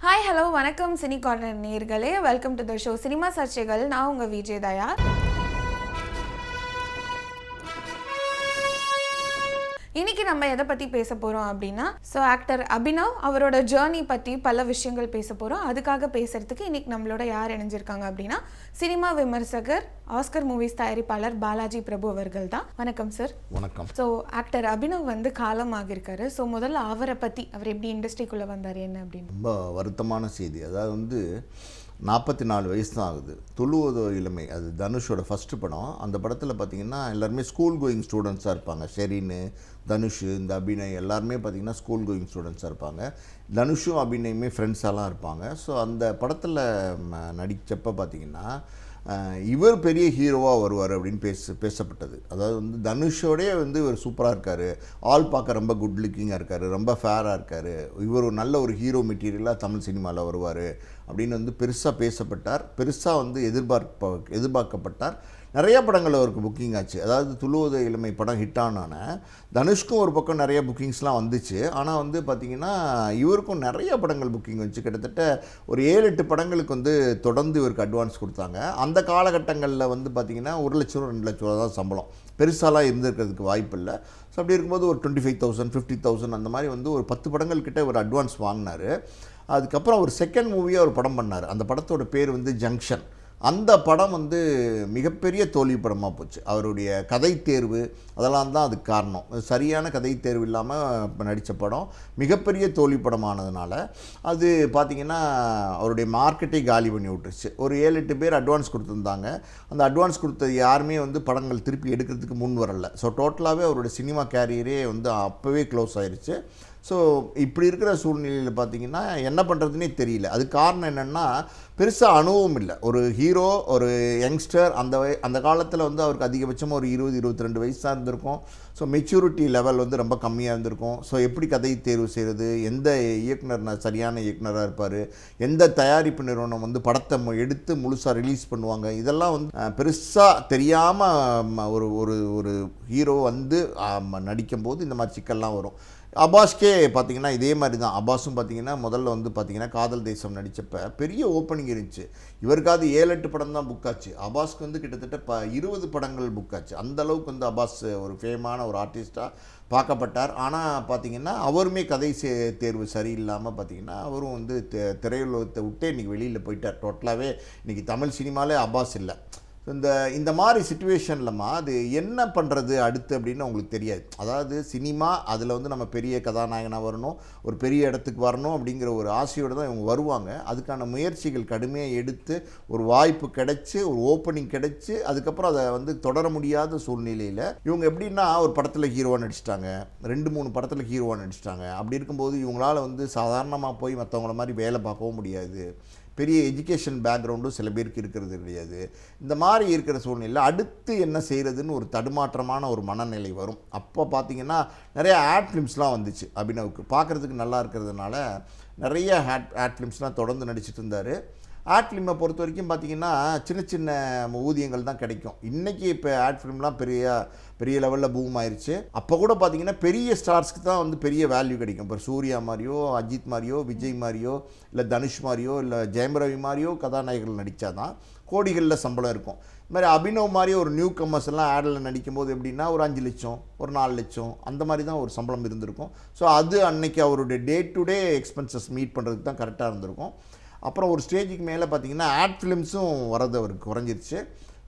Hi hello வணக்கம் cine corner நேயர்களே, welcome to the show cinema சர்ச்சைகள். நான் உங்கள் விஜய் தயா. இன்னைக்கு நம்ம எதை பற்றி பேச போகிறோம் அப்படின்னா, ஆக்டர் அபினவ் அவரோட ஜேர்னி பற்றி பல விஷயங்கள் பேச போகிறோம். அதுக்காக பேசுகிறதுக்கு இன்னைக்கு நம்மளோட யார் இணைஞ்சிருக்காங்க அப்படின்னா, சினிமா விமர்சகர், ஆஸ்கர் மூவிஸ் தயாரிப்பாளர் பாலாஜி பிரபு அவர்கள் தான். வணக்கம் சார். வணக்கம். ஆக்டர் அபினவ் காலமாகிருக்காரு. முதல்ல அவரை பற்றி, அவர் எப்படி இண்டஸ்ட்ரிக்குள்ளே வந்தார் என்ன அப்படின்னு. ரொம்ப வருத்தமான செய்தி. அதாவது 44 வயசு தான் ஆகுது. துள்ளுவதோ இளமை, அது தனுஷோட ஃபஸ்ட்டு படம். அந்த படத்தில் பார்த்திங்கன்னா எல்லாருமே ஸ்கூல் கோயிங் ஸ்டூடெண்ட்ஸாக இருப்பாங்க. ஷெரீனு, தனுஷ், இந்த அபிநய் எல்லாருமே பார்த்திங்கன்னா ஸ்கூல் கோயிங் ஸ்டூடெண்ட்ஸாக இருப்பாங்க. தனுஷும் அபிநயுமே ஃப்ரெண்ட்ஸாலாம் இருப்பாங்க. ஸோ அந்த படத்தில் நடித்தப்போ பார்த்திங்கன்னா இவர் பெரிய ஹீரோவாக வருவார் அப்படின்னு பேசப்பட்டது. அதாவது தனுஷோடே இவர் சூப்பராக இருக்கார், ஆள் பார்க்க ரொம்ப குட் லுக்கிங்காக இருக்கார், ரொம்ப ஃபேராக இருக்கார், இவர் ஒரு நல்ல ஒரு ஹீரோ மெட்டீரியலாக தமிழ் சினிமாவில் வருவார் அப்படின்னு பெருசாக பேசப்பட்டார். பெருசாக எதிர்பார்க்கப்பட்டார். நிறைய படங்கள் அவருக்கு புக்கிங் ஆச்சு. அதாவது துள்ளுவதோ இளமை படம் ஹிட் ஆனான தனுஷ்க்கும் ஒரு பக்கம் நிறைய புக்கிங்ஸ்லாம் வந்துச்சு. ஆனால் பார்த்திங்கன்னா இவருக்கும் நிறைய படங்கள் புக்கிங் வந்துச்சு. கிட்டத்தட்ட ஒரு 7-8 படங்களுக்கு தொடர்ந்து இவருக்கு அட்வான்ஸ் கொடுத்தாங்க. அந்த காலகட்டங்களில் பார்த்திங்கன்னா 1 லட்சம் 2 லட்ச ரூபா தான் சம்பளம், பெருசாலாம் இருந்திருக்கிறதுக்கு வாய்ப்பு இல்லை. ஸோ அப்படி இருக்கும்போது ஒரு 25,000 50,000 அந்த மாதிரி ஒரு 10 படங்கள் கிட்ட ஒரு அட்வான்ஸ் வாங்கினார். அதுக்கப்புறம் ஒரு செகண்ட் மூவியாக ஒரு படம் பண்ணார். அந்த படத்தோட பேர் ஜங்ஷன். அந்த படம் மிகப்பெரிய தோல்வி படமாக போச்சு. அவருடைய கதை தேர்வு அதெல்லாம் தான் அதுக்கு காரணம். சரியான கதை தேர்வு இல்லாமல் நடித்த படம் மிகப்பெரிய தோல்வி படமானதுனால அது பார்த்திங்கன்னா அவருடைய மார்க்கெட்டை காலி பண்ணி விட்டுருச்சு. ஒரு 7-8 பேர் அட்வான்ஸ் கொடுத்துருந்தாங்க. அந்த அட்வான்ஸ் கொடுத்தது யாருமே படங்கள் திருப்பி எடுக்கிறதுக்கு முன் வரலை. ஸோ டோட்டலாகவே அவருடைய சினிமா கேரியரே அப்போவே க்ளோஸ் ஆயிடுச்சு. ஸோ இப்படி இருக்கிற சூழ்நிலையில் பார்த்திங்கன்னா என்ன பண்ணுறதுனே தெரியல. அது காரணம் என்னென்னா, பெருசாக அனுபவம் இல்லை. ஒரு ஹீரோ, ஒரு யங்ஸ்டர், அந்த காலத்தில் அவருக்கு அதிகபட்சமாக ஒரு 20-22 வயசு தான் இருந்திருக்கும். ஸோ மெச்சூரிட்டி லெவல் ரொம்ப கம்மியாக இருந்திருக்கும். ஸோ எப்படி கதை தேர்வு செய்கிறது, எந்த இயக்குனர் சரியான இயக்குனராக இருப்பார், எந்த தயாரிப்பு நிறுவனம் படத்தை எடுத்து முழுசாக ரிலீஸ் பண்ணுவாங்க, இதெல்லாம் பெருசாக தெரியாமல் ஒரு ஹீரோ நடிக்கும்போது இந்த மாதிரி சிக்கல்லாம் வரும். அப்பாஸ்க்கே பார்த்திங்கன்னா இதே மாதிரி தான். அப்பாஸும் பார்த்திங்கன்னா முதல்ல பார்த்திங்கன்னா காதல் தேசம் நடித்தப்போ பெரிய ஓப்பனிங் இருந்துச்சு. இவருக்காவது 7-8 படம் தான் புக் ஆச்சு. அப்பாஸ்க்கு கிட்டத்தட்ட 20 படங்கள் புக் ஆச்சு. அந்தளவுக்கு அப்பாஸ் ஒரு ஃபேமான ஒரு ஆர்டிஸ்ட்டாக பார்க்கப்பட்டார். ஆனால் பார்த்திங்கன்னா அவருமே கதை தேர்வு சரியில்லாமல் பார்த்திங்கன்னா அவரும் திரையுலகத்தை விட்டே இன்றைக்கி வெளியில் போயிட்டார். டோட்டலாகவே இன்றைக்கி தமிழ் சினிமாலே அப்பாஸ் இல்லை. இந்த மாதிரி சிச்சுவேஷன்லமா அது என்ன பண்ணுறது அடுத்து அப்படின்னு உங்களுக்கு தெரியாது. அதாவது சினிமா அதில் நம்ம பெரிய கதாநாயகனாக வரணும், ஒரு பெரிய இடத்துக்கு வரணும் அப்படிங்கிற ஒரு ஆசையோடு தான் இவங்க வருவாங்க. அதுக்கான முயற்சிகள் கடுமையாக எடுத்து ஒரு வாய்ப்பு கிடைச்சி, ஒரு ஓப்பனிங் கிடைச்சி, அதுக்கப்புறம் அதை தொடர முடியாத சூழ்நிலையில் இவங்க எப்படின்னா ஒரு படத்தில் ஹீரோவாக நடிச்சிட்டாங்க, 2-3 படத்தில் ஹீரோவாக நடிச்சிட்டாங்க. அப்படி இருக்கும்போது இவங்களால் சாதாரணமாக போய் மற்றவங்கள மாதிரி வேலை பார்க்கவும் முடியாது. பெரிய எஜுகேஷன் பேக்ரவுண்டும் சில பேருக்கு இருக்கிறது கிடையாது. இந்த மாதிரி இருக்கிற சூழ்நிலையில் அடுத்து என்ன செய்கிறதுன்னு ஒரு தடுமாற்றமான ஒரு மனநிலை வரும். அப்போ பார்த்திங்கன்னா நிறைய ஆட் ஃபிலிம்ஸ்லாம் வந்துச்சு. அபினவுக்கு பார்க்குறதுக்கு நல்லா இருக்கிறதுனால நிறைய ஆட் ஃபிலிம்ஸ்லாம் தொடர்ந்து நடிச்சிட்டு இருந்தார். ஆட் ஃபிலிமை பொறுத்த வரைக்கும் பார்த்திங்கன்னா சின்ன சின்ன ஊதியங்கள் தான் கிடைக்கும். இன்றைக்கி இப்போ ஆட் ஃபிலிம்லாம் பெரிய லெவலில் பூம் ஆயிடுச்சு. அப்போ கூட பார்த்திங்கன்னா பெரிய ஸ்டார்ஸ்க்கு தான் பெரிய வேல்யூ கிடைக்கும். இப்போ சூர்யா மாதிரியோ, அஜித் மாதிரியோ, விஜய் மாதிரியோ, இல்லை தனுஷ் மாதிரியோ, இல்லை ஜெயம் ரவி மாதிரியோ கதாநாயகர்கள் நடித்தா தான் கோடிகளில் சம்பளம் இருக்கும். இது மாதிரி அபினவ் மாதிரி ஒரு நியூ கமர்ஸ் எல்லாம் ஆடில் நடிக்கும்போது எப்படின்னா ஒரு 5 லட்சம், ஒரு 4 லட்சம் அந்த மாதிரி தான் ஒரு சம்பளம் இருந்திருக்கும். ஸோ அது அன்னைக்கு அவருடைய day to day expenses meet பண்ணுறதுக்கு தான் கரெக்டாக இருந்திருக்கும். அப்புறம் ஒரு ஸ்டேஜுக்கு மேலே பார்த்திங்கன்னா ஆட் ஃபிலிம்ஸும் வரது அவருக்கு குறைஞ்சிருச்சு.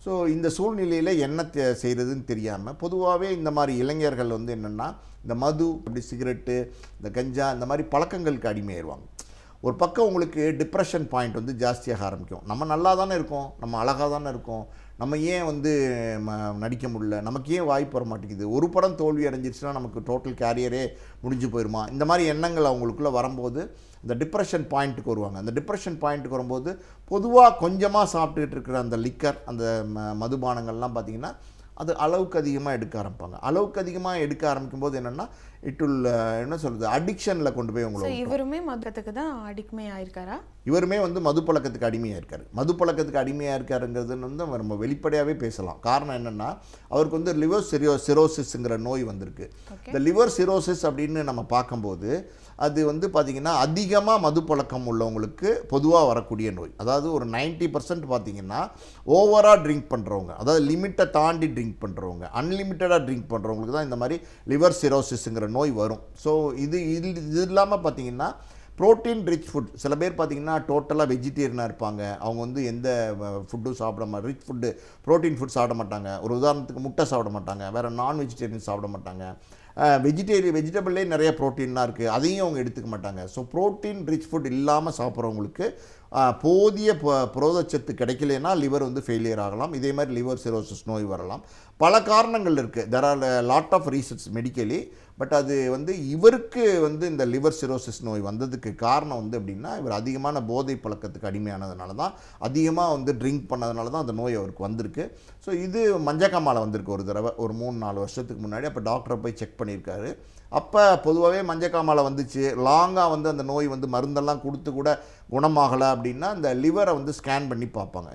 ஸோ இந்த சூழ்நிலையில் என்ன செய்கிறதுன்னு தெரியாமல் பொதுவாகவே இந்த மாதிரி இளைஞர்கள் என்னென்னா இந்த மது, அப்படி சிகரெட்டு, இந்த கஞ்சா, இந்த மாதிரி பழக்கங்களுக்கு அடிமையாயிருவாங்க. ஒரு பக்கம் உங்களுக்கு டிப்ரெஷன் பாயிண்ட் ஜாஸ்தியாக ஆரம்பிக்கும். நம்ம நல்லா தானே இருக்கோம், நம்ம அழகாக தானே இருக்கோம், நம்ம ஏன் நடிக்க முடியல, நமக்கு ஏன் வாய்ப்பு வர மாட்டேங்குது, ஒரு படம் தோல்வி அடைஞ்சிருச்சுன்னா நமக்கு டோட்டல் கேரியரே முடிஞ்சு போயிடுமா, இந்த மாதிரி எண்ணங்கள் அவங்களுக்குள்ளே வரும்போது இந்த டிப்ரெஷன் பாயிண்ட்டுக்கு வருவாங்க. அந்த டிப்ரெஷன் பாயிண்ட்டுக்கு வரும்போது பொதுவாக கொஞ்சமாக சாப்பிட்டுக்கிட்டு இருக்கிற அந்த லிக்கர், அந்த மதுபானங்கள்லாம் பார்த்திங்கன்னா அது அளவுக்கு அதிகமாக எடுக்க ஆரம்பிப்பாங்க. அளவுக்கு அதிகமாக எடுக்க ஆரம்பிக்கும் போது என்னென்னா இட் வில் என்ன சொல்கிறது, அடிக்ஷனில் கொண்டு போய் உங்களை. இவருமே மதுக்கு தான் அடிமையாக இருக்காரா? இவருமே மது பழக்கத்துக்கு அடிமையாக இருக்கார். மது பழக்கத்துக்கு அடிமையாக இருக்காருங்கிறது நம்ம வெளிப்படையாகவே பேசலாம். காரணம் என்னென்னா அவருக்கு லிவர் சிரோசிஸ்ங்கிற நோய் வந்திருக்கு. இந்த லிவர் சிரோசிஸ் அப்படின்னு நம்ம பார்க்கும்போது அது வந்து பார்த்திங்கன்னா அதிகமாக மது பழக்கம் உள்ளவங்களுக்கு பொதுவாக வரக்கூடிய நோய். அதாவது ஒரு 90% பார்த்திங்கன்னா ஓவராக ட்ரிங்க் பண்ணுறவங்க, அதாவது லிமிட்டை தாண்டி ட்ரிங்க் பண்ணுறவங்க, அன்லிமிட்டடாக ட்ரிங்க் பண்ணுறவங்களுக்கு தான் இந்த மாதிரி லிவர் சிரோசிஸுங்கிற நோய் வரும். ஸோ இது இல்லாமல் பார்த்திங்கன்னா ப்ரோட்டீன் ரிச் ஃபுட், சில பேர் பார்த்திங்கன்னா டோட்டலாக வெஜிடேரியனாக இருப்பாங்க. அவங்க வந்து எந்த ஃபுட்டும் சாப்பிட ரிச் ஃபுட்டு ப்ரோட்டீன் ஃபுட் சாப்பிட மாட்டாங்க. ஒரு உதாரணத்துக்கு முட்டை சாப்பிட மாட்டாங்க, வேறு நான் வெஜிடேரியன் சாப்பிட மாட்டாங்க. வெஜிடபிள்லே நிறைய ப்ரோட்டீன்லாம் இருக்குது, அதையும் அவங்க எடுத்துக்க மாட்டாங்க. ஸோ ப்ரோட்டீன் ரிச் ஃபுட் இல்லாமல் சாப்பிட்றவங்களுக்கு போதிய புரதச்சத்து கிடைக்கலனா லிவர் வந்து ஃபெயிலியர் ஆகலாம். இதே மாதிரி லிவர் சிரோசிஸ் நோய் வரலாம். பல காரணங்கள் இருக்குது. There are lot of reasons medically. But அது வந்து இவருக்கு வந்து இந்த லிவர் சிரோசிஸ் நோய் வந்ததுக்கு காரணம் வந்து எப்படின்னா, இவர் அதிகமான போதை பழக்கத்துக்கு அடிமையானதுனால தான், அதிகமாக வந்து ட்ரிங்க் பண்ணதுனால தான் அந்த நோய் அவருக்கு வந்திருக்கு. ஸோ இது மஞ்சக்காமாலை வந்திருக்கு ஒரு தடவை, ஒரு 3-4 வருஷத்துக்கு முன்னாடி. அப்போ டாக்டரை போய் செக் பண்ணியிருக்காரு. அப்போ பொதுவாகவே மஞ்சக்காமாலை வந்துச்சு, லாங்காக வந்து அந்த நோய் வந்து மருந்தெல்லாம் கொடுத்து கூட குணமாகலை அப்படின்னா இந்த லிவரை வந்து ஸ்கேன் பண்ணி பார்ப்பாங்க.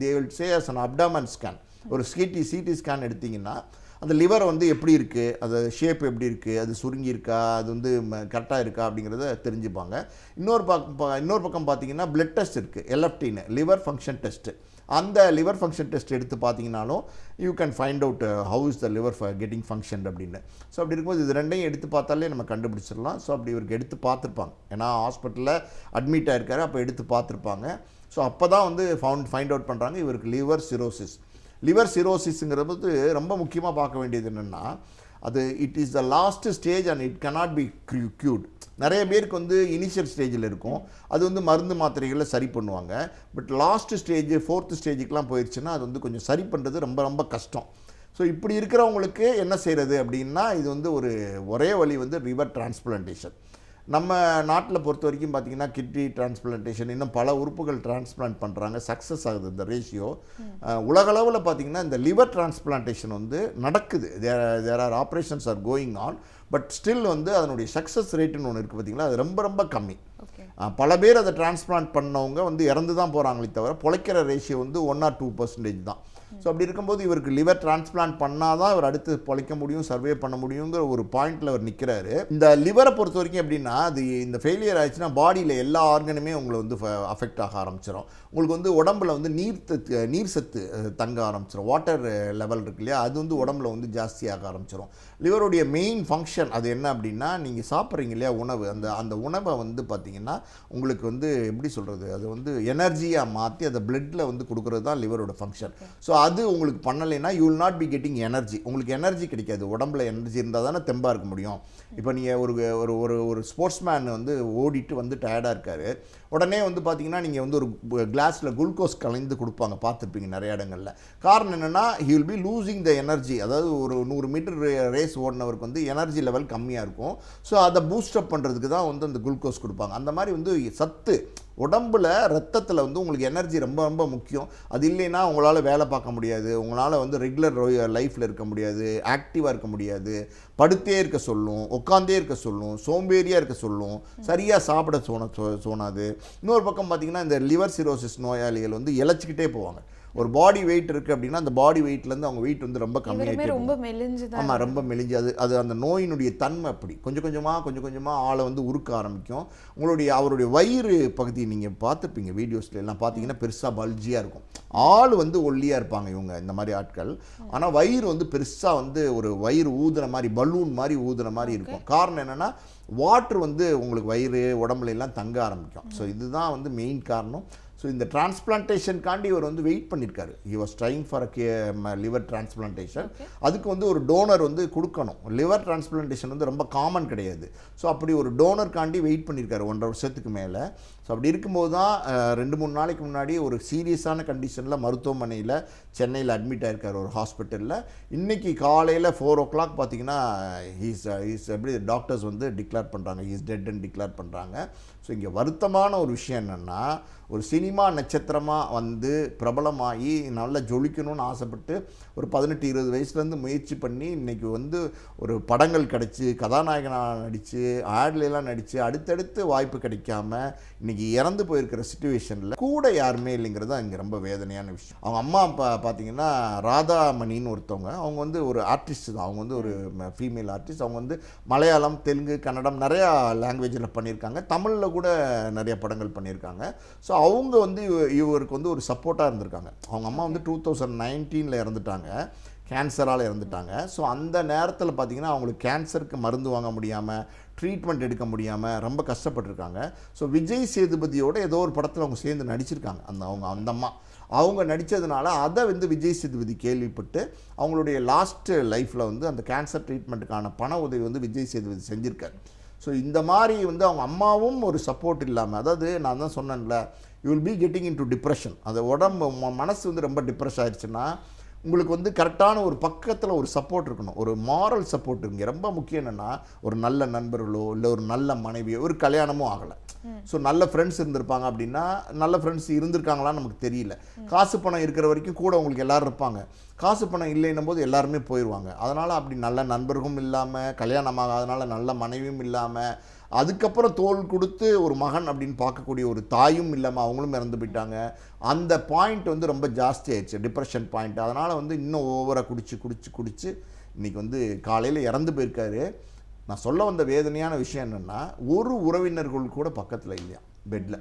They will say as an abdomen scan. ஒரு சிடி ஸ்கேன் எடுத்திங்கன்னா அந்த லிவர் வந்து எப்படி இருக்குது, அது ஷேப் எப்படி இருக்குது, அது சுருங்கி இருக்கா, அது வந்து கரெக்டாக இருக்கா அப்படிங்கிறத தெரிஞ்சுப்பாங்க. இன்னொரு பக்கம் பார்த்தீங்கன்னா பிளட் டெஸ்ட் இருக்குது, எல்எஃப்டின்னு, லிவர் ஃபங்க்ஷன் டெஸ்ட்டு. அந்த லிவர் ஃபங்க்ஷன் டெஸ்ட் எடுத்து பார்த்தீங்கன்னாலும் you can find out how is the liver getting function அப்படின்னு. ஸோ அப்படி இருக்கும்போது இது ரெண்டையும் எடுத்து பார்த்தாலே நம்ம கண்டுபிடிச்சிடலாம். ஸோ அப்படி இவருக்கு எடுத்து பார்த்துருப்பாங்க, ஏன்னா ஹாஸ்பிட்டலில் அட்மிட் ஆகிருக்காரு, அப்போ எடுத்து பார்த்துருப்பாங்க. ஸோ அப்போ தான் வந்து ஃபைண்ட் அவுட் பண்ணுறாங்க இவருக்கு லிவர் சிரோசிஸ். லிவர் சிரோசிஸுங்கிறது ரொம்ப முக்கியமாக பார்க்க வேண்டியது என்னென்னா, அது it is the last stage and it cannot be cured. நிறைய பேருக்கு வந்து இனிஷியல் ஸ்டேஜில் இருக்கும், அது வந்து மருந்து மாத்திரைகளில் சரி பண்ணுவாங்க. பட் லாஸ்ட் ஸ்டேஜ் 4th ஸ்டேஜுக்கெலாம் போயிடுச்சுன்னா அது வந்து கொஞ்சம் சரி பண்ணுறது ரொம்ப ரொம்ப கஷ்டம். ஸோ இப்படி இருக்கிறவங்களுக்கு என்ன செய்கிறது அப்படின்னா, இது வந்து ஒரே வழி வந்து லிவர் டிரான்ஸ்பிளான்டேஷன். நம்ம நாட்டில் பொறுத்த வரைக்கும் பார்த்திங்கன்னா கிட்னி டிரான்ஸ்பிளான்டேஷன், இன்னும் பல உறுப்புகள் டிரான்ஸ்பிளான்ட் பண்ணுறாங்க, சக்ஸஸ் ஆகுது இந்த ரேஷியோ. உலகளவில் பார்த்திங்கன்னா இந்த லிவர் டிரான்ஸ்பிளான்டேஷன் வந்து நடக்குது. There are operations are going on. But still வந்து அதனுடைய சக்ஸஸ் ரேட்டுன்னு ஒன்று இருக்குது பார்த்திங்களா, அது ரொம்ப ரொம்ப கம்மி. பல பேர் அதை டிரான்ஸ்பிளான்ட் பண்ணவங்க வந்து இறந்து தான் போகிறாங்களே தவிர பொழைக்கிற ரேஷியோ வந்து 1 or 2% தான். ஸோ அப்படி இருக்கும்போது இவருக்கு லிவர் டிரான்ஸ்பிளான்ட் பண்ணால் தான் இவர் அடுத்து பொழைக்க முடியும், சர்வே பண்ண முடியுங்கிற ஒரு பாயிண்டில் அவர் நிற்கிறாரு. இந்த லிவரை பொறுத்த வரைக்கும் எப்படின்னா, அது இந்த ஃபெயிலியர் ஆயிடுச்சுன்னா பாடியில் எல்லா ஆர்கனுமே உங்களை வந்து அஃபெக்ட் ஆக ஆரம்பிச்சிடும். உங்களுக்கு வந்து உடம்புல வந்து நீர் சத்து தங்க ஆரம்பிச்சிடும். வாட்டர் லெவல் இருக்கு இல்லையா, அது வந்து உடம்புல வந்து ஜாஸ்தியாக ஆரம்பிச்சிடும். லிவருடைய மெயின் ஃபங்க்ஷன் அது என்ன அப்படின்னா, நீங்கள் சாப்பிட்றீங்க இல்லையா உணவு, அந்த உணவை வந்து பார்த்திங்கன்னா உங்களுக்கு வந்து எப்படி சொல்கிறது, அது வந்து எனர்ஜியாக மாற்றி அதை பிளட்டில் வந்து கொடுக்குறது தான் லிவரோட ஃபங்க்ஷன். ஸோ அது உங்களுக்கு பண்ணலைன்னா you will not be getting energy. உங்களுக்கு எனர்ஜி கிடைக்காது. உடம்புல எனர்ஜி இருந்தால் தானே தெம்பாக இருக்க முடியும். இப்போ நீங்கள் ஒரு ஸ்போர்ட்ஸ் மேன் வந்து ஓடிட்டு வந்து டயர்டாக இருக்கார், உடனே வந்து பார்த்தீங்கன்னா நீங்கள் வந்து ஒரு கிளாஸில் குளுக்கோஸ் கலந்து கொடுப்பாங்க, பார்த்துருப்பீங்க நிறைய இடங்களில். காரணம் என்னென்னா, he will be losing the energy. அதாவது ஒரு 100 மீட்டர் ரேஸ் ஓடினவருக்கு வந்து எனர்ஜி லெவல் கம்மியாக இருக்கும். ஸோ அதை பூஸ்டப் பண்ணுறதுக்கு தான் வந்து அந்த குளுக்கோஸ் கொடுப்பாங்க. அந்த மாதிரி வந்து சத்து உடம்பில் ரத்தத்தில் வந்து உங்களுக்கு எனர்ஜி ரொம்ப ரொம்ப முக்கியம். அது இல்லைன்னா உங்களால் வேலை பார்க்க முடியாது, உங்களால் வந்து ரெகுலர் லைஃப்பில் இருக்க முடியாது, ஆக்டிவாக இருக்க முடியாது, படுத்தே இருக்க சொல்லும், உட்காந்தே இருக்க சொல்லும், சோம்பேறியாக இருக்க சொல்லும், சரியாக சாப்பிட தோணாது. இன்னொரு பக்கம் பார்த்திங்கன்னா இந்த லிவர் சிரோசிஸ் நோயாளிகள் வந்து இழைச்சிக்கிட்டே போவாங்க. ஒரு பாடி வெயிட் இருக்குது அப்படின்னா அந்த பாடி வெயிட்லேருந்து அவங்க வெயிட் வந்து ரொம்ப கம்மியாகிட்டு, ஆமாம் ரொம்ப மெலிஞ்சு. அது அந்த நோயினுடைய தன்மை அப்படி கொஞ்சம் கொஞ்சமாக ஆளை வந்து உருக்க ஆரம்பிக்கும். அவருடைய வயிறு பகுதி நீங்கள் பார்த்துருப்பீங்க வீடியோஸ்ல எல்லாம் பார்த்தீங்கன்னா பெருசாக பல்ஜியாக இருக்கும். ஆள் வந்து ஒல்லியாக இருப்பாங்க இவங்க இந்த மாதிரி ஆட்கள், ஆனால் வயிறு வந்து பெருசாக வந்து ஒரு வயிறு ஊதுன மாதிரி, பலூன் மாதிரி ஊதுன மாதிரி இருக்கும். காரணம் என்னென்னா, வாட்ரு வந்து உங்களுக்கு வயிறு உடம்புல எல்லாம் தங்க ஆரம்பிக்கும். ஸோ இதுதான் வந்து மெயின் காரணம். ஸோ இந்த டிரான்ஸ்பிளான்டேஷனுக்காண்டி இவர் வந்து வெயிட் பண்ணியிருக்காரு. He was trying for liver transplantation. அதுக்கு வந்து ஒரு டோனர் வந்து கொடுக்கணும். லிவர் டிரான்ஸ்பிளான்டேஷன் வந்து ரொம்ப காமன் கிடையாது. ஸோ அப்படி ஒரு டோனர்காண்டி வெயிட் பண்ணியிருக்காரு 1.5 வருஷத்துக்கு மேலே. ஸோ அப்படி இருக்கும்போது தான் 2-3 நாளைக்கு முன்னாடி ஒரு சீரியஸான கண்டிஷனில் மருத்துவமனையில் சென்னையில் அட்மிட் ஆகிருக்கார் ஒரு ஹாஸ்பிட்டலில். இன்றைக்கி காலையில் 4 o'clock பார்த்தீங்கன்னா ஹீஸ் எப்படி டாக்டர்ஸ் வந்து டிக்ளேர் பண்ணுறாங்க, ஹீஸ் டெட்ன்னு டிக்ளேர் பண்ணுறாங்க. ஸோ இங்கே வருத்தமான ஒரு விஷயம் என்னென்னா, ஒரு சீனியர் சினிமா நட்சத்திரமாக வந்து பிரபலமாகி நல்லா ஜொலிக்கணும்னு ஆசைப்பட்டு ஒரு 18-20 வயசுலேருந்து முயற்சி பண்ணி இன்றைக்கி வந்து ஒரு படங்கள் கிடச்சி கதாநாயகனாக நடித்து ஆட்லாம் நடித்து அடுத்தடுத்து வாய்ப்பு கிடைக்காம இன்றைக்கி இறந்து போயிருக்கிற சுச்சுவேஷனில் கூட யாருமே இல்லைங்கிறது தான் இங்கே ரொம்ப வேதனையான விஷயம். அவங்க அம்மா பார்த்தீங்கன்னா ராதாமணின்னு ஒருத்தவங்க, அவங்க வந்து ஒரு ஆர்டிஸ்ட் தான். அவங்க வந்து ஒரு ஃபீமேல் ஆர்டிஸ்ட். அவங்க வந்து மலையாளம், தெலுங்கு, கன்னடம் நிறையா லாங்குவேஜில் பண்ணியிருக்காங்க. தமிழில் கூட நிறைய படங்கள் பண்ணியிருக்காங்க. ஸோ அவங்க வந்து இவருக்கு வந்து ஒரு சப்போர்ட்டாக இருந்திருக்காங்க. அவங்க அம்மா வந்து 2019 இறந்துட்டாங்க, கேன்சரால் இறந்துட்டாங்க. ஸோ அந்த நேரத்தில் பார்த்திங்கன்னா அவங்களுக்கு கேன்சருக்கு மருந்து வாங்க முடியாமல், ட்ரீட்மெண்ட் எடுக்க முடியாமல் ரொம்ப கஷ்டப்பட்டுருக்காங்க. ஸோ விஜய் சேதுபதியோட ஏதோ ஒரு படத்தில் அவங்க சேர்ந்து நடிச்சிருக்காங்க. அந்த அம்மா அவங்க நடித்ததுனால அதை வந்து விஜய் சேதுபதி கேள்விப்பட்டு அவங்களுடைய லாஸ்ட் லைஃப்பில் வந்து அந்த கேன்சர் ட்ரீட்மெண்ட்டுக்கான பண உதவி வந்து விஜய் சேதுபதி செஞ்சுருக்கார். ஸோ இந்த மாதிரி வந்து அவங்க அம்மாவும் ஒரு சப்போர்ட் இல்லாமல், அதாவது நான் தான் சொன்னேன்ல, you will be getting in to depression. அந்த உடம்பு மனசு வந்து ரொம்ப டிப்ரெஸ் ஆயிடுச்சுன்னா உங்களுக்கு வந்து கரெக்டான ஒரு பக்கத்தில் ஒரு சப்போர்ட் இருக்கணும், ஒரு மாரல் சப்போர்ட். இங்கே ரொம்ப முக்கியம் என்னென்னா ஒரு நல்ல நண்பர்களோ இல்லை ஒரு நல்ல மனைவியோ, ஒரு கல்யாணமும் ஆகலை, ஸோ நல்ல ஃப்ரெண்ட்ஸ் இருந்திருப்பாங்க அப்படின்னா, நல்ல ஃப்ரெண்ட்ஸ் இருந்திருக்காங்களான்னு நமக்கு தெரியல. காசு பணம் இருக்கிற வரைக்கும் கூட உங்களுக்கு எல்லோரும் இருப்பாங்க, காசு பணம் இல்லைன்னும் போது எல்லாருமே போயிடுவாங்க. அதனால் அப்படி நல்ல நண்பர்களும் இல்லாமல், கல்யாணமாக அதனால் நல்ல மனைவியும் இல்லாமல், அதுக்கப்புறம் தோள் கொடுத்து ஒரு மகன் அப்படின்னு பார்க்கக்கூடிய ஒரு தாயும் இல்லாமல் அவங்களும் இறந்து போயிட்டாங்க. அந்த பாயிண்ட் வந்து ரொம்ப ஜாஸ்தி ஆயிடுச்சு, டிப்ரெஷன் பாயிண்ட். அதனால் வந்து இன்னும் ஓவராக குடிச்சு இன்றைக்கி வந்து காலையில் இறந்து போயிருக்காரு. நான் சொல்ல வந்த வேதனையான விஷயம் என்னென்னா, ஒரு உறவினர்கள் கூட பக்கத்தில் இல்லையா பெட்டில்.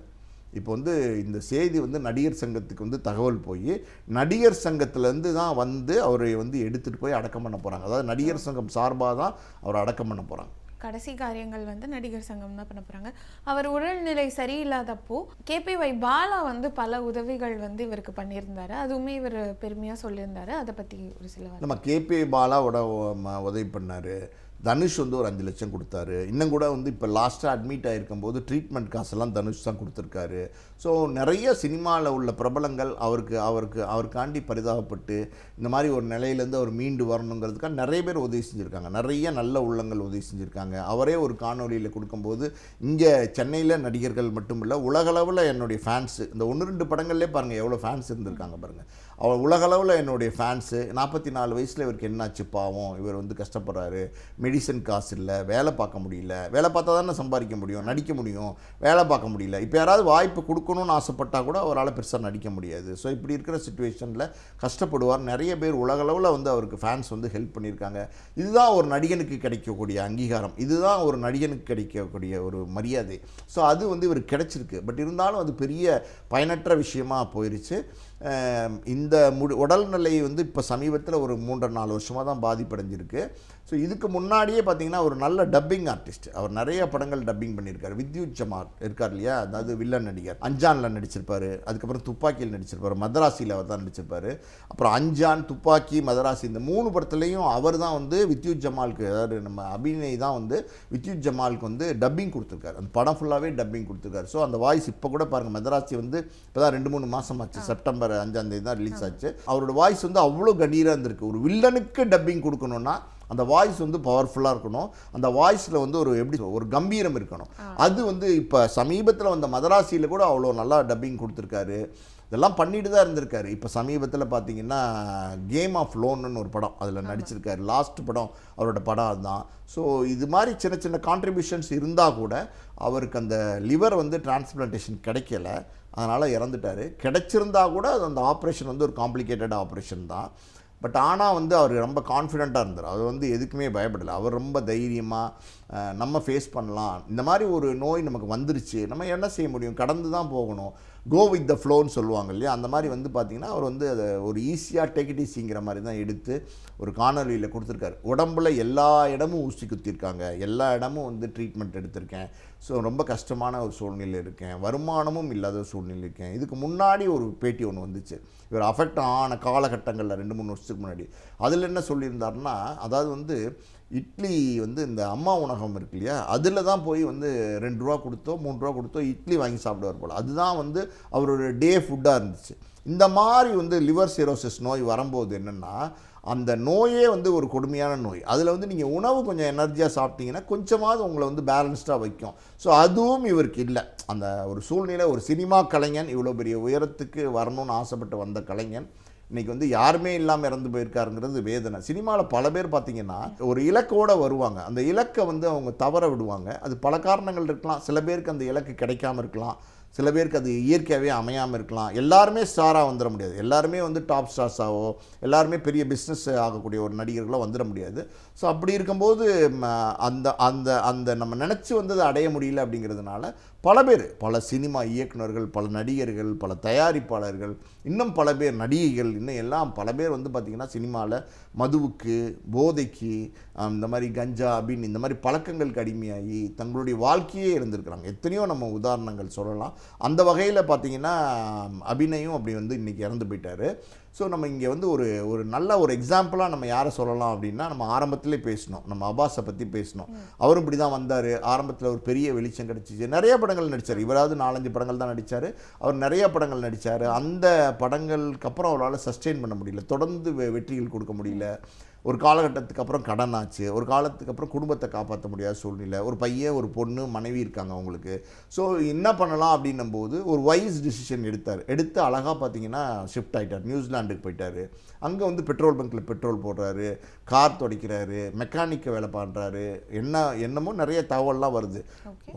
இப்போ வந்து இந்த செய்தி வந்து நடிகர் சங்கத்துக்கு வந்து தகவல் போய் நடிகர் சங்கத்திலேருந்து தான் வந்து அவரை வந்து எடுத்துகிட்டு போய் அடக்கம் பண்ண போகிறாங்க. அதாவது நடிகர் சங்கம் சார்பாக தான் அவரை அடக்கம் பண்ண போகிறாங்க. கடைசி காரியங்கள் வந்து நடிகர் சங்கம் தான் பண்ண போகிறாங்க. அவர் உடல்நிலை சரியில்லாதப்போ KPY பாலா வந்து பல உதவிகள் வந்து இவருக்கு பண்ணியிருந்தாரு. அதுவுமே இவர் பெருமையாக சொல்லியிருந்தாரு. அதை பற்றி ஒரு சில நம்ம KPY பாலாவோட உதவி பண்ணார். தனுஷ் வந்து ஒரு 5 லட்சம் கொடுத்தாரு. இன்னும் கூட வந்து இப்போ லாஸ்ட்டாக அட்மிட் ஆகிருக்கும்போது ட்ரீட்மெண்ட் காசெல்லாம் தனுஷ் தான் கொடுத்துருக்காரு. ஸோ நிறைய சினிமாவில் உள்ள பிரபலங்கள் அவருக்காண்டி பரிதாபப்பட்டு இந்த மாதிரி ஒரு நிலையிலேருந்து அவர் மீண்டு வரணுங்கிறதுக்காக நிறைய பேர் உதவி செஞ்சுருக்காங்க. நிறைய நல்ல உள்ளங்கள் உதவி செஞ்சுருக்காங்க. அவரே ஒரு காணொலியில் கொடுக்கும்போது இங்கே சென்னையில் நடிகர்கள் மட்டும் இல்லை, உலகளவில் என்னுடைய ஃபேன்ஸு, இந்த 1-2 படங்கள்லேயே பாருங்கள் எவ்வளோ ஃபேன்ஸ் இருந்திருக்காங்க பாருங்கள். அவர் உலகளவில் என்னுடைய ஃபேன்ஸு. 44 வயசில் இவருக்கு என்னாச்சு பாவம், இவர் வந்து கஷ்டப்படுறாரு, மெடிசன் காசு இல்லை, வேலை பார்க்க முடியல, வேலை பார்த்தா தானே சம்பாதிக்க முடியும், நடிக்க முடியும், வேலை பார்க்க முடியல. இப்போ யாராவது வாய்ப்பு கொடுக்கணும்னு ஆசைப்பட்டால் கூட அவரால் பெருசாக நடிக்க முடியாது. ஸோ இப்படி இருக்கிற சுச்சுவேஷனில் கஷ்டப்படுவார். நிறைய பேர் உலகளவில் வந்து அவருக்கு ஃபேன்ஸ் வந்து ஹெல்ப் பண்ணியிருக்காங்க. இதுதான் ஒரு நடிகனுக்கு கிடைக்கக்கூடிய அங்கீகாரம், இதுதான் ஒரு நடிகனுக்கு கிடைக்கக்கூடிய ஒரு மரியாதை. ஸோ அது வந்து இவருக்கு கிடைச்சிருக்கு. பட் இருந்தாலும் அது பெரிய பயனற்ற விஷயமாக போயிடுச்சு. இந்த உடல்நிலை வந்து இப்போ சமீபத்தில் ஒரு 3-4 வருஷமாக தான் பாதிப்படைஞ்சிருக்கு. ஸோ இதுக்கு முன்னாடியே பார்த்தீங்கன்னா ஒரு நல்ல டப்பிங் ஆர்டிஸ்ட், அவர் நிறைய படங்கள் டப்பிங் பண்ணியிருக்காரு. வித்யுத் ஜமால் இருக்கார் இல்லையா, அதாவது வில்லன் நடிகர், அஞ்சானில் நடிச்சிருப்பார், அதுக்கப்புறம் துப்பாக்கியில் நடிச்சிருப்பார், மதராசியில் அவர் தான் நடிச்சிருப்பார். அப்புறம் அஞ்சான், துப்பாக்கி, மதராசி இந்த 3 படத்துலையும் அவர் தான் வந்து வித்யுத் ஜமாலுக்கு, அதாவது நம்ம அபிநய் தான் வந்து வித்யுத் ஜமாலுக்கு வந்து டப்பிங் கொடுத்துருக்காரு. அந்த படம் ஃபுல்லாகவே டப்பிங் கொடுத்துருக்காரு. ஸோ அந்த வாய்ஸ் இப்போ கூட பாருங்கள், மதராசி வந்து இப்போ தான் 2-3 மாதம் ஆச்சு, செப்டம்பர் 5ஆம் தேதி தான் ரிலீஸ் ஆச்சு. அவரோட வாய்ஸ் வந்து அவ்வளோ கணீராக இருந்திருக்கு. ஒரு வில்லனுக்கு டப்பிங் கொடுக்கணுன்னா அந்த வாய்ஸ் வந்து பவர்ஃபுல்லாக இருக்கணும், அந்த வாய்ஸில் வந்து ஒரு கம்பீரம் இருக்கணும். அது வந்து இப்போ சமீபத்தில் வந்த மதராசியில் கூட அவ்வளோ நல்லா டப்பிங் கொடுத்துருக்காரு. இதெல்லாம் பண்ணிட்டு தான் இருந்திருக்காரு. இப்போ சமீபத்தில் பார்த்தீங்கன்னா கேம் ஆஃப் லோன்னு ஒரு படம், அதில் நடிச்சிருக்காரு. லாஸ்ட் படம் அவரோட படம் அதுதான். ஸோ இது மாதிரி சின்ன சின்ன கான்ட்ரிபியூஷன்ஸ் இருந்தால் கூட அவருக்கு அந்த லிவர் வந்து டிரான்ஸ்பிளான்டேஷன் கிடைக்கல, அதனால் இறந்துட்டார். கிடைச்சிருந்தா கூட அந்த ஆப்ரேஷன் வந்து ஒரு காம்ப்ளிகேட்டட் ஆப்ரேஷன் தான். பட் ஆனால் வந்து அவர் ரொம்ப கான்ஃபிடெண்ட்டாக இருந்தார். அவர் வந்து எதுக்குமே பயப்படலை. அவர் ரொம்ப தைரியமாக நம்ம ஃபேஸ் பண்ணலாம், இந்த மாதிரி ஒரு நோய் நமக்கு வந்துருச்சு, நம்ம என்ன செய்ய முடியும், கடந்து தான் போகணும், கோ வித் த ஃப்ளோன்னு சொல்லுவாங்க இல்லையா, அந்த மாதிரி வந்து பார்த்திங்கன்னா அவர் வந்து அதை ஒரு ஈஸியாக டேக் இட் ஈஸிங்கிற மாதிரி தான் எடுத்து ஒரு காணொலியில் கொடுத்துருக்காரு. உடம்புல எல்லா இடமும் ஊசி குத்திருக்காங்க, எல்லா இடமும் வந்து ட்ரீட்மெண்ட் எடுத்திருக்கேன், ஸோ ரொம்ப கஷ்டமான ஒரு சூழ்நிலை இருக்கேன், வருமானமும் இல்லாத சூழ்நிலை இருக்கேன். இதுக்கு முன்னாடி ஒரு பேட்டி ஒன்று வந்துச்சு, இவர் அஃபெக்ட் ஆன காலகட்டங்களில் 2-3 வருஷத்துக்கு முன்னாடி. அதில் என்ன சொல்லியிருந்தாருன்னா, அதாவது வந்து இட்லி வந்து இந்த அம்மா உணவகம் இருக்கு இல்லையா, அதில் தான் போய் வந்து 2 ரூபா கொடுத்தோ 3 ரூபா கொடுத்தோ இட்லி வாங்கி சாப்பிடுவார் போல். அதுதான் வந்து அவரோட டே ஃபுட்டாக இருந்துச்சு. இந்த மாதிரி வந்து லிவர் சிரோசிஸ் நோய் வரும்போது என்னென்னா அந்த நோயே வந்து ஒரு கொடுமையான நோய். அதில் வந்து நீங்கள் உணவு கொஞ்சம் எனர்ஜியாக சாப்பிட்டீங்கன்னா கொஞ்சமாவது உங்களை வந்து பேலன்ஸ்டாக வைக்கும். ஸோ அதுவும் இவருக்கு இல்லை. அந்த ஒரு சூழ்நிலை, ஒரு சினிமா கலைஞன் இவ்வளோ பெரிய உயரத்துக்கு வரணும்னு ஆசைப்பட்டு வந்த கலைஞன் இன்றைக்கி வந்து யாருமே இல்லாமல் இறந்து போயிருக்காருங்கிறது வேதனை. சினிமாவில் பல பேர் பார்த்திங்கன்னா ஒரு இலக்கோடு வருவாங்க, அந்த இலக்கை வந்து அவங்க தவற விடுவாங்க. அது பல காரணங்கள் இருக்கலாம். சில பேருக்கு அந்த இலக்கு கிடைக்காம இருக்கலாம், சில பேருக்கு அது இயற்கையாகவே அமையாமல் இருக்கலாம். எல்லாருமே ஸ்டாராக வந்துட முடியாது, எல்லாருமே வந்து டாப் ஸ்டார்ஸாவோ எல்லாருமே பெரிய பிஸ்னஸ் ஆகக்கூடிய ஒரு நடிகர்களோ வந்துட முடியாது. ஸோ அப்படி இருக்கும்போது அந்த அந்த அந்த நம்ம நினச்சி வந்ததை அடைய முடியல அப்படிங்கிறதுனால பல பேர், பல சினிமா இயக்குநர்கள், பல நடிகர்கள், பல தயாரிப்பாளர்கள், இன்னும் பல பேர் நடிகைகள், இன்னும் எல்லாம் பல பேர் வந்து பார்த்திங்கன்னா சினிமாவில் மதுவுக்கு, போதைக்கு, இந்த மாதிரி கஞ்சா அப்படின்னு இந்த மாதிரி பழக்கங்களுக்கு அடிமையாகி தங்களுடைய வாழ்க்கையே இருந்திருக்கிறாங்க. எத்தனையோ நம்ம உதாரணங்கள் சொல்லலாம். அந்த வகையில் பார்த்திங்கன்னா அபிநயும் அப்படி வந்து இன்றைக்கி இறந்து போயிட்டார். ஸோ நம்ம இங்கே வந்து ஒரு நல்ல ஒரு எக்ஸாம்பிளாக நம்ம யாரை சொல்லலாம் அப்படின்னா, நம்ம ஆரம்பத்திலே பேசினோம், நம்ம அப்பாஸை பற்றி பேசினோம். அவரும் இப்படி தான் வந்தார். ஆரம்பத்தில் ஒரு பெரிய வெளிச்சம் கிடச்சிச்சு, நிறைய படங்கள் நடித்தார். இவராவது 4-5 படங்கள் தான் நடித்தார், அவர் நிறைய படங்கள் நடித்தார். அந்த படங்களுக்கு அப்புறம் அவரால் சஸ்டெயின் பண்ண முடியல, தொடர்ந்து வெற்றிகள் கொடுக்க முடியல. ஒரு காலகட்டத்துக்கு அப்புறம் கடன் ஆச்சு, ஒரு காலத்துக்கு அப்புறம் குடும்பத்தை காப்பாற்ற முடியாத சூழ்நிலை, ஒரு பையன், ஒரு பொண்ணு, மனைவி இருக்காங்க அவங்களுக்கு. ஸோ என்ன பண்ணலாம் அப்படின்னும் போது ஒரு வைஸ் டிசிஷன் எடுத்து அழகாக பார்த்தீங்கன்னா ஷிஃப்ட் ஆகிட்டார், நியூசிலாண்டுக்கு போயிட்டார். அங்கே வந்து பெட்ரோல் பங்க்கில் பெட்ரோல் போடுறாரு, கார் துடைக்கிறாரு, மெக்கானிக்கை வேலை பண்ணுறாரு, என்னமோ நிறைய தகவல்லாம் வருது.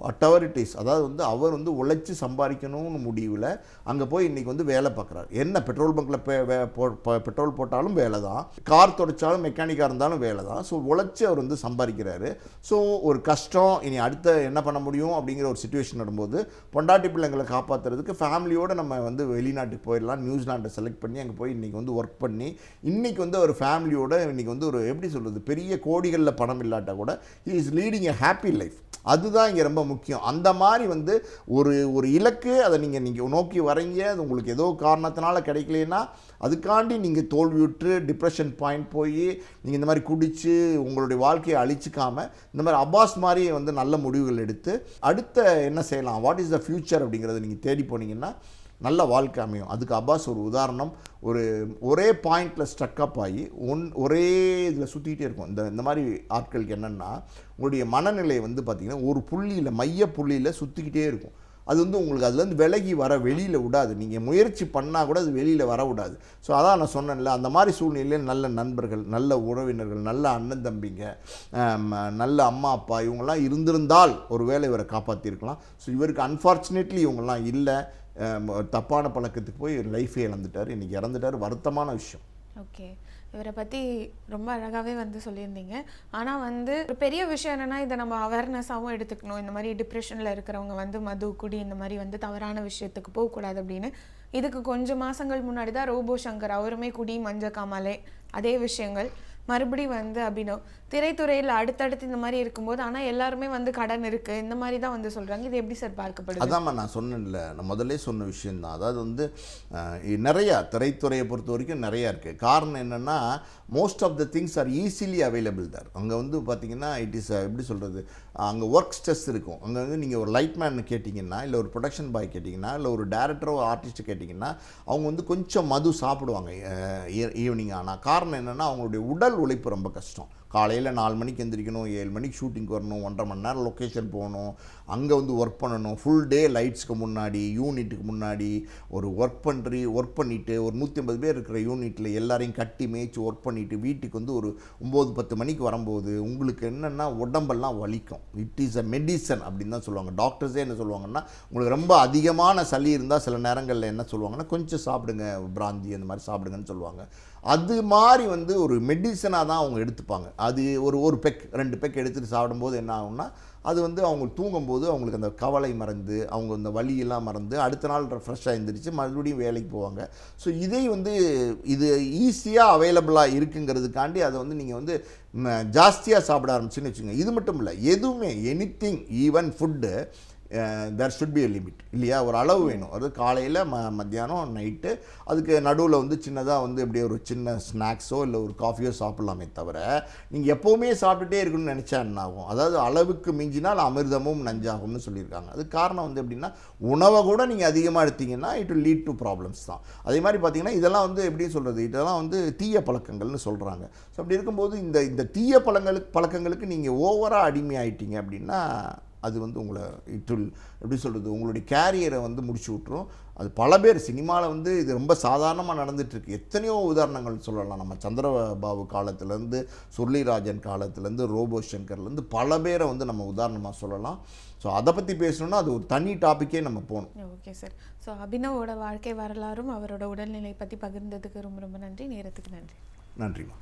வாட்எவர் இட் இஸ், அதாவது வந்து அவர் வந்து உழைச்சி சம்பாதிக்கணும்னு முடிவில் அங்கே போய் இன்றைக்கி வந்து வேலை பார்க்குறாரு. என்ன பெட்ரோல் பங்க்கில் பெட்ரோல் போட்டாலும் வேலை தான், கார் துடைச்சாலும் மெக்கானிக்காக இருந்தாலும் வேலை தான். ஸோ உழைச்சி அவர் வந்து சம்பாதிக்கிறாரு. ஸோ ஒரு கஷ்டம், இனி அடுத்த என்ன பண்ண முடியும் அப்படிங்கிற ஒரு சிச்சுவேஷன் வரும்போது பொண்டாட்டி பிள்ளைங்களை காப்பாற்றுறதுக்கு ஃபேமிலியோடு நம்ம வந்து வெளிநாட்டுக்கு போயிடலாம், நியூசிலாண்டை செலக்ட் பண்ணி அங்கே போய் இன்றைக்கி வந்து ஒர்க் பண்ணி இன்றைக்கி வந்து ஒரு ஃபேமிலியோட இன்றைக்கி வந்து ஒரு எப்படி சொல்கிறது, பெரிய கோடிகளில் பணம் இல்லாட்டா கூட he is leading a happy life. அதுதான் இங்கே ரொம்ப முக்கியம். அந்த மாதிரி வந்து ஒரு இலக்கு, அதை நீங்கள் நோக்கி வரீங்க, அது உங்களுக்கு ஏதோ காரணத்தினால கிடைக்கலன்னா அதுக்காண்டி நீங்கள் தோல்வியுற்று டிப்ரெஷன் பாயிண்ட் போய் நீங்கள் இந்த மாதிரி குடித்து உங்களுடைய வாழ்க்கையை அழிச்சிக்காமல் இந்த மாதிரி அப்பாஸ் மாதிரி வந்து நல்ல முடிவுகள் எடுத்து அடுத்த என்ன செய்யலாம், வாட் இஸ் த ஃப்யூச்சர் அப்படிங்கிறத நீங்கள் தேடி போனீங்கன்னா நல்ல வாழ்க்கை அமையும். அதுக்கு அப்பாஸ் ஒரு உதாரணம். ஒரே பாயிண்டில் ஸ்ட்ரக்கப் ஆகி ஒரே இதில் சுற்றிக்கிட்டே இருக்கும். இந்த மாதிரி ஆட்களுக்கு என்னென்னா உங்களுடைய மனநிலை வந்து பார்த்திங்கன்னா ஒரு புள்ளியில், மைய புள்ளியில் சுற்றிக்கிட்டே இருக்கும். அது வந்து உங்களுக்கு அதுலேருந்து விலகி வர வெளியில் விடாது. நீங்கள் முயற்சி பண்ணால் கூட அது வெளியில் வர விடாது. ஸோ அதான் நான் சொன்னேன்ல, அந்த மாதிரி சூழ்நிலையில் நல்ல நண்பர்கள், நல்ல உறவினர்கள், நல்ல அண்ணன் தம்பிங்க, நல்ல அம்மா அப்பா இவங்கெல்லாம் இருந்திருந்தால் ஒரு வேளை இவரை காப்பாற்றிருக்கலாம். ஸோ இவருக்கு அன்ஃபார்ச்சுனேட்லி இவங்கெல்லாம் இல்லை. தப்பான பழக்கத்துக்கு போய் லைஃபே இழந்துட்டார், இன்றைக்கி இறந்துட்டார். வருத்தமான விஷயம். ஓகே, இவரை பற்றி ரொம்ப அழகாகவே வந்து சொல்லியிருந்தீங்க. ஆனால் வந்து ஒரு பெரிய விஷயம் என்னென்னா, இதை நம்ம அவேர்னஸாகவும் எடுத்துக்கணும். இந்த மாதிரி டிப்ரெஷனில் இருக்கிறவங்க வந்து மது, குடி இந்த மாதிரி வந்து தவறான விஷயத்துக்கு போகக்கூடாது அப்படின்னு. இதுக்கு கொஞ்சம் மாதங்கள் முன்னாடி தான் ரோபோ சங்கர் அவருமே குடி, மஞ்ச காமாலே அதே விஷயங்கள் மறுபடியும் வந்து அபினவ் திரைத்துறையில் அடுத்தடுத்து இந்த மாதிரி இருக்கும்போது, ஆனால் எல்லாருமே வந்து கடன் இருக்குது இந்த மாதிரி தான் வந்து சொல்கிறாங்க. இது எப்படி சார் பார்க்கப்படுது? அதாம்மா நான் சொன்னேன்ல, நான் முதல்ல சொன்ன விஷயந்தான். அதாவது வந்து நிறையா திரைத்துறையை பொறுத்த வரைக்கும் நிறையா இருக்குது. காரணம் என்னென்னா most of the things are easily available there. அங்கே வந்து பார்த்திங்கன்னா இட் இஸ் எப்படி சொல்கிறது, அங்கே ஒர்க் ஸ்ட்ரெஸ் இருக்கும். அங்கே வந்து நீங்கள் ஒரு லைட் மேன் கேட்டிங்கன்னா, இல்லை ஒரு ப்ரொடக்ஷன் பாய் கேட்டிங்கன்னா, இல்லை ஒரு டேரக்டரோ ஆர்டிஸ்ட்டு கேட்டிங்கன்னா அவங்க வந்து கொஞ்சம் மது சாப்பிடுவாங்க ஈவினிங். ஆனால் காரணம் என்னென்னா அவங்களுடைய உடல் உழைப்பு ரொம்ப கஷ்டம். காலையில் 4 மணிக்கு எந்திரிக்கணும், 7 மணிக்கு ஷூட்டிங்க்கு வரணும், 1.5 மணி நேரம் லொக்கேஷன் போகணும், அங்கே வந்து ஒர்க் பண்ணணும், ஃபுல் டே லைட்ஸ்க்கு முன்னாடி, யூனிட்டுக்கு முன்னாடி ஒரு ஒர்க் பண்ணிவிட்டு ஒரு 150 பேர் இருக்கிற யூனிட்டில் எல்லாரையும் கட்டி மேய்ச்சி ஒர்க் பண்ணிவிட்டு வீட்டுக்கு வந்து ஒரு 9-10 மணிக்கு வரும்போது உங்களுக்கு என்னென்னா உடம்பெல்லாம் வலிக்கும். இட் இஸ் அ மெடிசன் அப்படின்னு தான் சொல்லுவாங்க. டாக்டர்ஸே என்ன சொல்லுவாங்கன்னா, உங்களுக்கு ரொம்ப அதிகமான சளி இருந்தால் சில நேரங்களில் என்ன சொல்லுவாங்கன்னா, கொஞ்சம் சாப்பிடுங்க, பிராந்தி அந்த மாதிரி சாப்பிடுங்கன்னு சொல்லுவாங்க. அது மாதிரி வந்து ஒரு மெடிசனாக தான் அவங்க எடுத்துப்பாங்க. அது ஒரு பெக் 2 பெக் எடுத்துகிட்டு சாப்பிடும்போது என்ன ஆகும்னா, அது வந்து அவங்க தூங்கும்போது அவங்களுக்கு அந்த கவலை மறந்து, அவங்க அந்த வலியெல்லாம் மறந்து அடுத்த நாள் ஃப்ரெஷ்ஷாக எழுந்திரிச்சு மறுபடியும் வேலைக்கு போவாங்க. ஸோ இதை வந்து இது ஈஸியாக அவைலபிளாக இருக்குங்கிறதுக்காண்டி அதை வந்து நீங்கள் வந்து ஜாஸ்தியாக சாப்பிட ஆரம்பிச்சுன்னு வச்சுக்கோங்க. இது மட்டும் இல்லை, எதுவுமே anything, even food there should be a limit இல்லையா, ஒரு அளவு வேணும். அது காலையில் மத்தியானம் நைட்டு அதுக்கு நடுவில் வந்து சின்னதாக வந்து இப்படி ஒரு சின்ன ஸ்நாக்ஸோ இல்லை ஒரு காஃபியோ சாப்பிட்லாமே தவிர நீங்கள் எப்போவுமே சாப்பிட்டுட்டே இருக்கணும்னு நினச்சா என்ன ஆகும், அதாவது அளவுக்கு மிஞ்சினால் அமிர்தமும் நஞ்சாகும்னு சொல்லியிருக்காங்க. அது காரணம் வந்து எப்படின்னா உணவை கூட நீங்கள் அதிகமாக எடுத்தீங்கன்னா it will lead to problems தான். அதே மாதிரி பார்த்தீங்கன்னா இதெல்லாம் வந்து எப்படி சொல்கிறது, இதெல்லாம் வந்து தீய பழக்கங்கள்னு சொல்கிறாங்க. ஸோ அப்படி இருக்கும்போது இந்த தீய பழக்கங்களுக்கு நீங்கள் ஓவராக அடிமை ஆகிட்டீங்க அப்படின்னா அது வந்து உங்களை எப்படி சொல்கிறது, உங்களுடைய கேரியரை வந்து முடிச்சு விட்டுரும். அது பல பேர் சினிமாவில் வந்து இது ரொம்ப சாதாரணமாக நடந்துகிட்ருக்கு. எத்தனையோ உதாரணங்கள் சொல்லலாம். நம்ம சந்திரபாபு காலத்துலேருந்து சுருளிராஜன் காலத்துலேருந்து ரோபோ சங்கர்லேருந்து பல பேரை வந்து நம்ம உதாரணமாக சொல்லலாம். ஸோ அதை பற்றி பேசணுன்னா அது ஒரு தனி டாப்பிக்கே நம்ம போகணும். Okay sir. ஸோ அபினவோட வாழ்க்கை வரலாறும் அவரோட உடல்நிலை பற்றி பகிர்ந்ததுக்கு ரொம்ப ரொம்ப நன்றி. நேரத்துக்கு நன்றி. நன்றிம்மா.